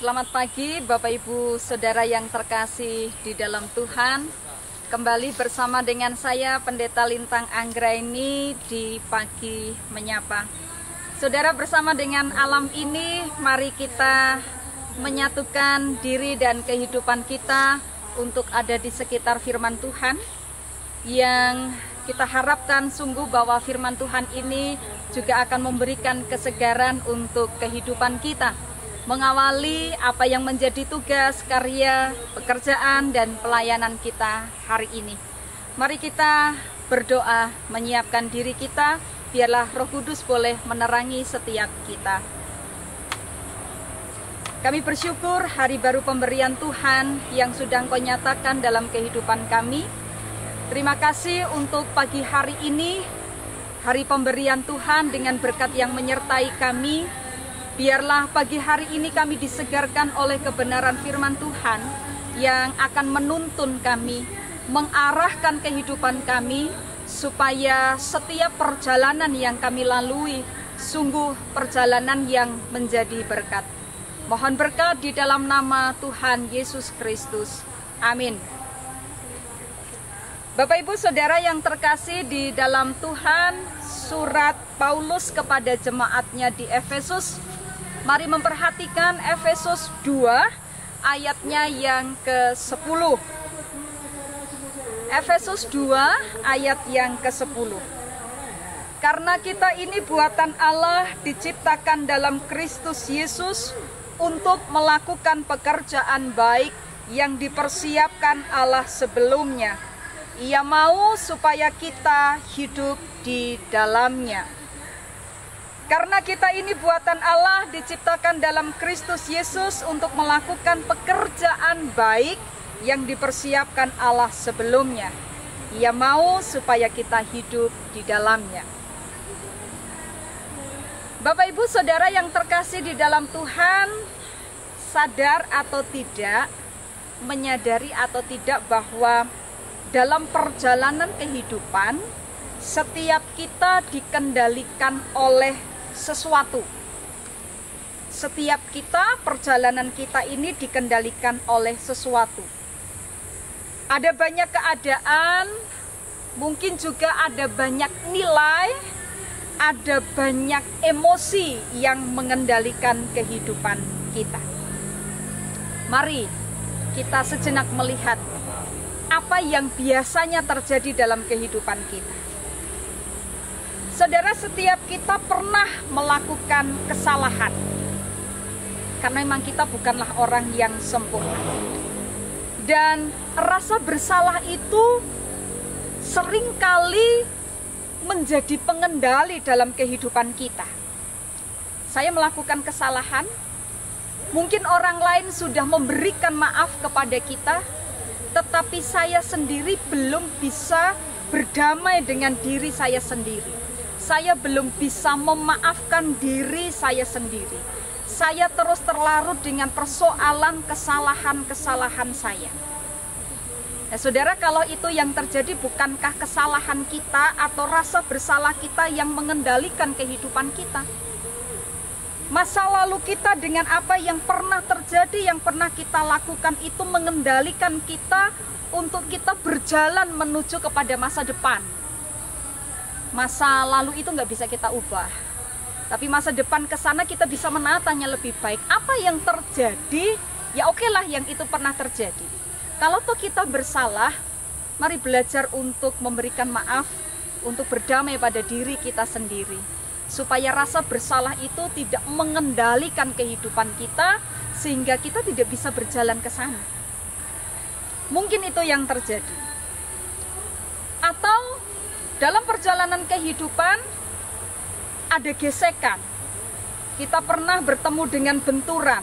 Selamat pagi Bapak Ibu Saudara yang terkasih di dalam Tuhan. Kembali bersama dengan saya Pendeta Lintang Anggraini di Pagi Menyapa. Saudara, bersama dengan alam ini, mari kita menyatukan diri dan kehidupan kita untuk ada di sekitar firman Tuhan, yang kita harapkan sungguh bahwa firman Tuhan ini juga akan memberikan kesegaran untuk kehidupan kita, mengawali apa yang menjadi tugas, karya, pekerjaan, dan pelayanan kita hari ini. Mari kita berdoa, menyiapkan diri kita, biarlah Roh Kudus boleh menerangi setiap kita. Kami bersyukur hari baru pemberian Tuhan yang sudah Engkau nyatakan dalam kehidupan kami. Terima kasih untuk pagi hari ini, hari pemberian Tuhan dengan berkat yang menyertai kami. Biarlah pagi hari ini kami disegarkan oleh kebenaran firman Tuhan yang akan menuntun kami, mengarahkan kehidupan kami, supaya setiap perjalanan yang kami lalui sungguh perjalanan yang menjadi berkat. Mohon berkat di dalam nama Tuhan Yesus Kristus. Amin. Bapak Ibu Saudara yang terkasih di dalam Tuhan, surat Paulus kepada jemaatnya di Efesus. Mari memperhatikan Efesus 2 ayatnya yang ke-10. Efesus 2 ayat yang ke-10. Karena kita ini buatan Allah, diciptakan dalam Kristus Yesus untuk melakukan pekerjaan baik yang dipersiapkan Allah sebelumnya. Ia mau supaya kita hidup di dalamnya. Karena kita ini buatan Allah, diciptakan dalam Kristus Yesus untuk melakukan pekerjaan baik yang dipersiapkan Allah sebelumnya. Ia mau supaya kita hidup di dalamnya. Bapak Ibu Saudara yang terkasih di dalam Tuhan, sadar atau tidak, menyadari atau tidak bahwa dalam perjalanan kehidupan, setiap kita dikendalikan oleh sesuatu. Setiap kita, perjalanan kita ini dikendalikan oleh sesuatu. Ada banyak keadaan, mungkin juga ada banyak nilai, ada banyak emosi yang mengendalikan kehidupan kita. Mari kita sejenak melihat apa yang biasanya terjadi dalam kehidupan kita. Saudara, setiap kita pernah melakukan kesalahan, karena memang kita bukanlah orang yang sempurna. Dan rasa bersalah itu seringkali menjadi pengendali dalam kehidupan kita. Saya melakukan kesalahan, mungkin orang lain sudah memberikan maaf kepada kita, tetapi saya sendiri belum bisa berdamai dengan diri saya sendiri. Saya belum bisa memaafkan diri saya sendiri. Saya terus terlarut dengan persoalan kesalahan-kesalahan saya. Nah, saudara, kalau itu yang terjadi, bukankah kesalahan kita atau rasa bersalah kita yang mengendalikan kehidupan kita? Masa lalu kita dengan apa yang pernah terjadi, yang pernah kita lakukan itu mengendalikan kita untuk kita berjalan menuju kepada masa depan. Masa lalu itu nggak bisa kita ubah, tapi masa depan ke sana kita bisa menatanya lebih baik. Apa yang terjadi, ya oke lah yang itu pernah terjadi. Kalau toh kita bersalah, mari belajar untuk memberikan maaf, untuk berdamai pada diri kita sendiri, supaya rasa bersalah itu tidak mengendalikan kehidupan kita, sehingga kita tidak bisa berjalan ke sana. Mungkin itu yang terjadi. Atau dalam perjalanan kehidupan ada gesekan. Kita pernah bertemu dengan benturan.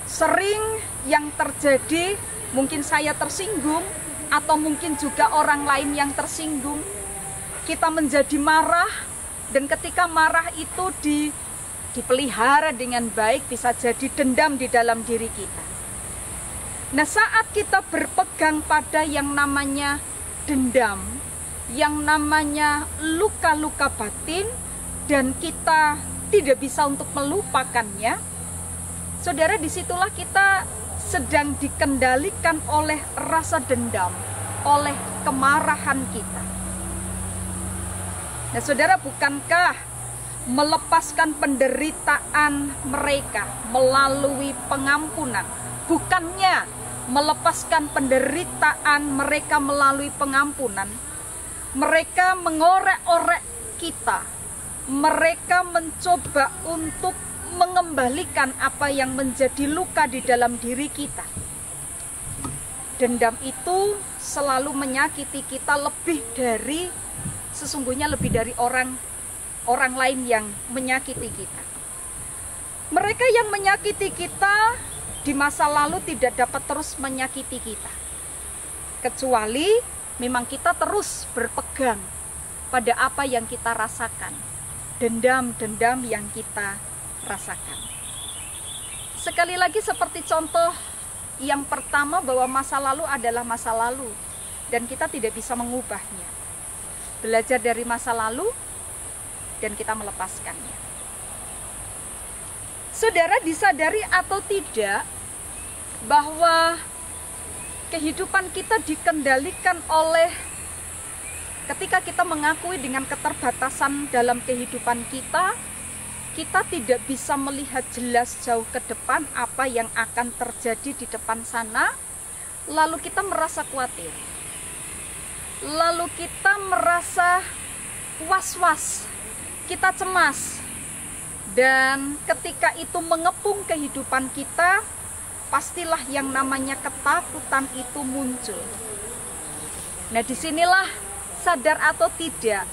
Sering yang terjadi, mungkin saya tersinggung, atau mungkin juga orang lain yang tersinggung. Kita menjadi marah, dan ketika marah itu dipelihara dengan baik, bisa jadi dendam di dalam diri kita. Nah, saat kita berpegang pada yang namanya dendam, yang namanya luka-luka batin, dan kita tidak bisa untuk melupakannya, Saudara, disitulah kita sedang dikendalikan oleh rasa dendam, oleh kemarahan kita. Nah, saudara, bukankah melepaskan penderitaan mereka melalui pengampunan? Bukannya melepaskan penderitaan mereka melalui pengampunan, mereka mengorek-orek kita, mereka mencoba untuk mengembalikan apa yang menjadi luka di dalam diri kita. Dendam itu selalu menyakiti kita sesungguhnya lebih dari orang lain yang menyakiti kita. Mereka yang menyakiti kita di masa lalu tidak dapat terus menyakiti kita, kecuali memang kita terus berpegang pada apa yang kita rasakan, dendam-dendam yang kita rasakan. Sekali lagi, seperti contoh yang pertama, bahwa masa lalu adalah masa lalu dan kita tidak bisa mengubahnya. Belajar dari masa lalu dan kita melepaskannya. Saudara, disadari atau tidak bahwa kehidupan kita dikendalikan oleh, ketika kita mengakui dengan keterbatasan dalam kehidupan kita, kita tidak bisa melihat jelas jauh ke depan apa yang akan terjadi di depan sana, lalu kita merasa khawatir, lalu kita merasa was-was, kita cemas, dan ketika itu mengepung kehidupan kita, pastilah yang namanya ketakutan itu muncul. Nah, disinilah sadar atau tidak,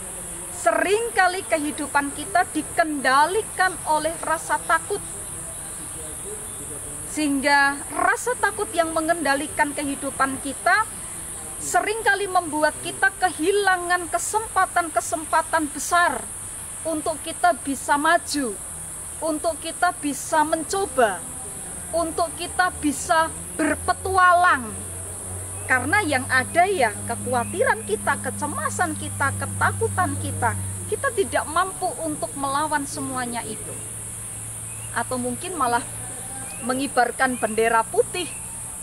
seringkali kehidupan kita dikendalikan oleh rasa takut. Sehingga rasa takut yang mengendalikan kehidupan kita seringkali membuat kita kehilangan kesempatan-kesempatan besar untuk kita bisa maju, untuk kita bisa mencoba, untuk kita bisa berpetualang. Karena yang ada ya kekhawatiran kita, kecemasan kita, ketakutan kita, kita tidak mampu untuk melawan semuanya itu. Atau mungkin malah mengibarkan bendera putih,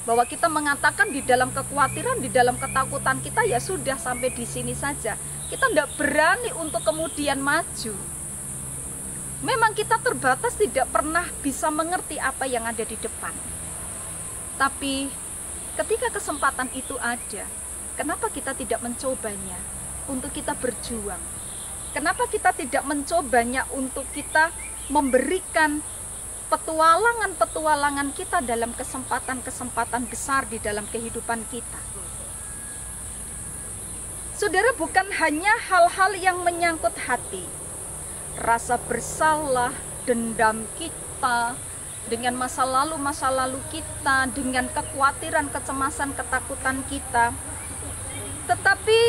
bahwa kita mengatakan di dalam kekhawatiran, di dalam ketakutan kita, ya sudah sampai di sini saja. Kita tidak berani untuk kemudian maju. Memang kita terbatas, tidak pernah bisa mengerti apa yang ada di depan. Tapi ketika kesempatan itu ada, kenapa kita tidak mencobanya untuk kita berjuang? Kenapa kita tidak mencobanya untuk kita memberikan petualangan-petualangan kita dalam kesempatan-kesempatan besar di dalam kehidupan kita? Saudara, bukan hanya hal-hal yang menyangkut hati, rasa bersalah, dendam kita, dengan masa lalu kita, dengan kekhawatiran, kecemasan, ketakutan kita. Tetapi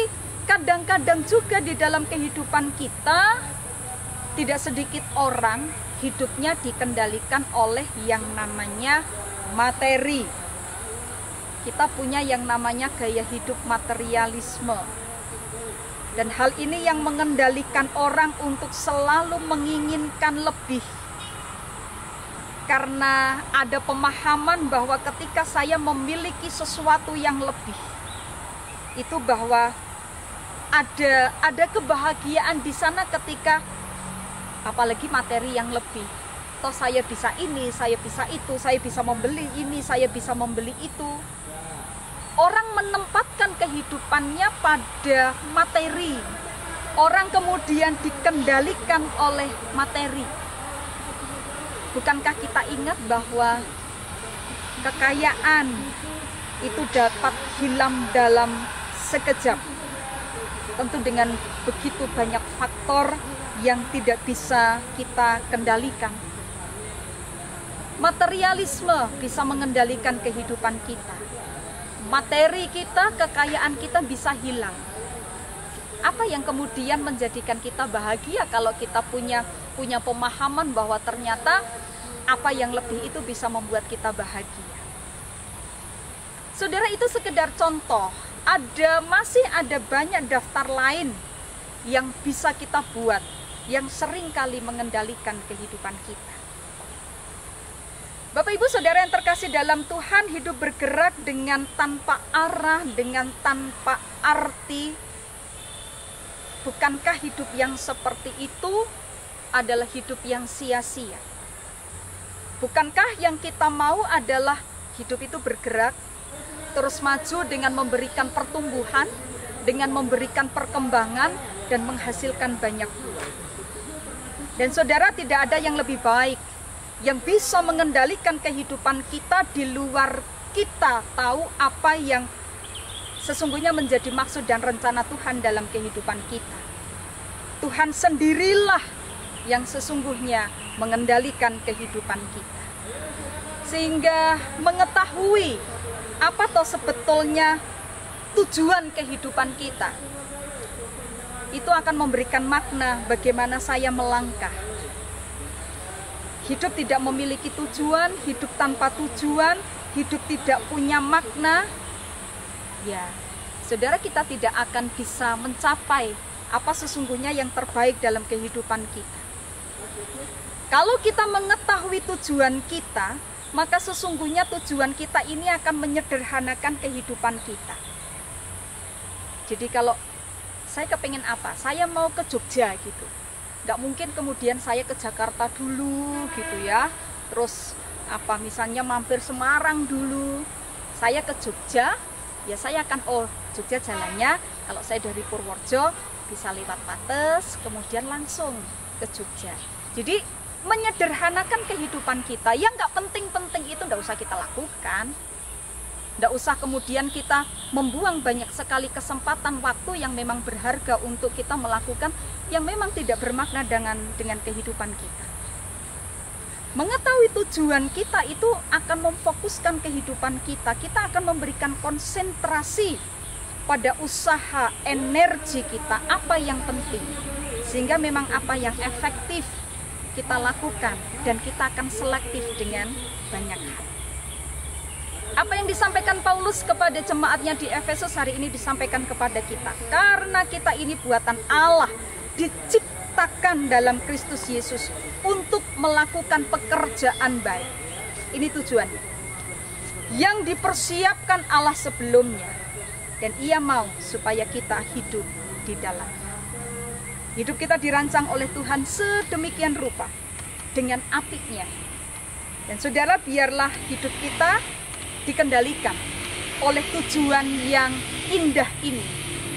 kadang-kadang juga di dalam kehidupan kita, tidak sedikit orang hidupnya dikendalikan oleh yang namanya materi. Kita punya yang namanya gaya hidup materialisme. Dan hal ini yang mengendalikan orang untuk selalu menginginkan lebih. Karena ada pemahaman bahwa ketika saya memiliki sesuatu yang lebih, itu bahwa ada kebahagiaan di sana ketika, apalagi materi yang lebih. Toh saya bisa ini, saya bisa itu, saya bisa membeli ini, saya bisa membeli itu. Orang menempatkan kehidupannya pada materi. Orang kemudian dikendalikan oleh materi. Bukankah kita ingat bahwa kekayaan itu dapat hilang dalam sekejap? Tentu dengan begitu banyak faktor yang tidak bisa kita kendalikan. Materialisme bisa mengendalikan kehidupan kita. Materi kita, kekayaan kita bisa hilang. Apa yang kemudian menjadikan kita bahagia kalau kita punya pemahaman bahwa ternyata apa yang lebih itu bisa membuat kita bahagia? Saudara, itu sekedar contoh. Masih ada banyak daftar lain yang bisa kita buat, yang sering kali mengendalikan kehidupan kita. Bapak Ibu Saudara yang terkasih dalam Tuhan, hidup bergerak dengan tanpa arah, dengan tanpa arti. Bukankah hidup yang seperti itu adalah hidup yang sia-sia? Bukankah yang kita mau adalah hidup itu bergerak, terus maju dengan memberikan pertumbuhan, dengan memberikan perkembangan, dan menghasilkan banyak buah. Dan saudara, tidak ada yang lebih baik yang bisa mengendalikan kehidupan kita di luar kita tahu apa yang sesungguhnya menjadi maksud dan rencana Tuhan dalam kehidupan kita. Tuhan sendirilah yang sesungguhnya mengendalikan kehidupan kita. Sehingga mengetahui apa toh sebetulnya tujuan kehidupan kita, itu akan memberikan makna bagaimana saya melangkah. Hidup tidak memiliki tujuan, hidup tanpa tujuan, hidup tidak punya makna, ya, saudara, kita tidak akan bisa mencapai apa sesungguhnya yang terbaik dalam kehidupan kita. Kalau kita mengetahui tujuan kita, maka sesungguhnya tujuan kita ini akan menyederhanakan kehidupan kita. Jadi kalau saya kepengen apa? Saya mau ke Jogja gitu. Nggak mungkin kemudian saya ke Jakarta dulu gitu ya. Terus apa misalnya mampir Semarang dulu. Saya ke Jogja, ya saya akan Jogja jalannya kalau saya dari Purworejo bisa lewat Pates, kemudian langsung ke Jogja. Jadi menyederhanakan kehidupan kita. Yang nggak penting-penting itu nggak usah kita lakukan. Nggak usah kemudian kita membuang banyak sekali kesempatan waktu yang memang berharga untuk kita melakukan yang memang tidak bermakna dengan kehidupan kita. Mengetahui tujuan kita itu akan memfokuskan kehidupan kita. Kita akan memberikan konsentrasi pada usaha, energi kita, apa yang penting. Sehingga memang apa yang efektif kita lakukan dan kita akan selektif dengan banyak hal. Apa yang disampaikan Paulus kepada jemaatnya di Efesus hari ini disampaikan kepada kita. Karena kita ini buatan Allah, diciptakan dalam Kristus Yesus untuk melakukan pekerjaan baik. Ini tujuannya. Yang dipersiapkan Allah sebelumnya. Dan Ia mau supaya kita hidup di dalamnya. Hidup kita dirancang oleh Tuhan sedemikian rupa. Dengan apiknya. Dan saudara, biarlah hidup kita dikendalikan oleh tujuan yang indah ini,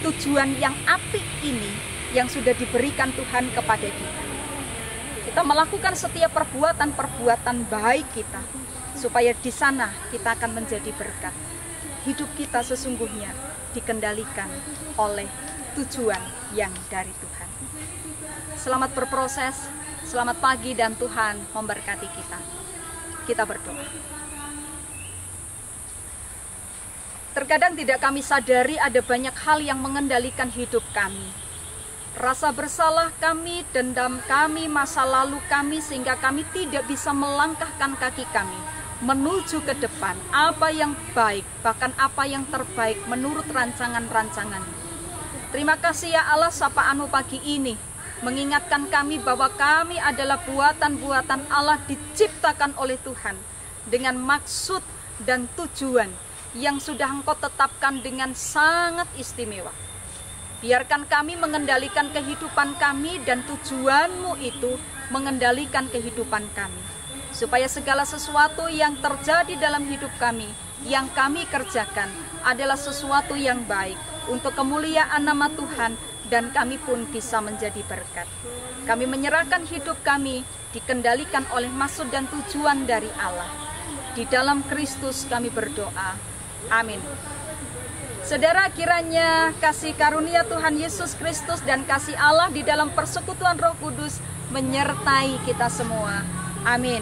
tujuan yang apik ini yang sudah diberikan Tuhan kepada kita. Kita melakukan setiap perbuatan baik kita, supaya di sana kita akan menjadi berkat. Hidup kita sesungguhnya dikendalikan oleh tujuan yang dari Tuhan. Selamat berproses, selamat pagi dan Tuhan memberkati kita. Kita berdoa. Terkadang tidak kami sadari ada banyak hal yang mengendalikan hidup kami. Rasa bersalah kami, dendam kami, masa lalu kami, sehingga kami tidak bisa melangkahkan kaki kami menuju ke depan. Apa yang baik, bahkan apa yang terbaik menurut rancangan-rancangan. Terima kasih ya Allah, sapaanmu pagi ini mengingatkan kami bahwa kami adalah buatan-buatan Allah diciptakan oleh Tuhan dengan maksud dan tujuan yang sudah Engkau tetapkan dengan sangat istimewa. Biarkan kami mengendalikan kehidupan kami dan tujuan-Mu itu mengendalikan kehidupan kami. Supaya segala sesuatu yang terjadi dalam hidup kami, yang kami kerjakan adalah sesuatu yang baik untuk kemuliaan nama Tuhan dan kami pun bisa menjadi berkat. Kami menyerahkan hidup kami dikendalikan oleh maksud dan tujuan dari Allah. Di dalam Kristus kami berdoa. Amin. Saudara, kiranya kasih karunia Tuhan Yesus Kristus dan kasih Allah di dalam persekutuan Roh Kudus menyertai kita semua. Amin.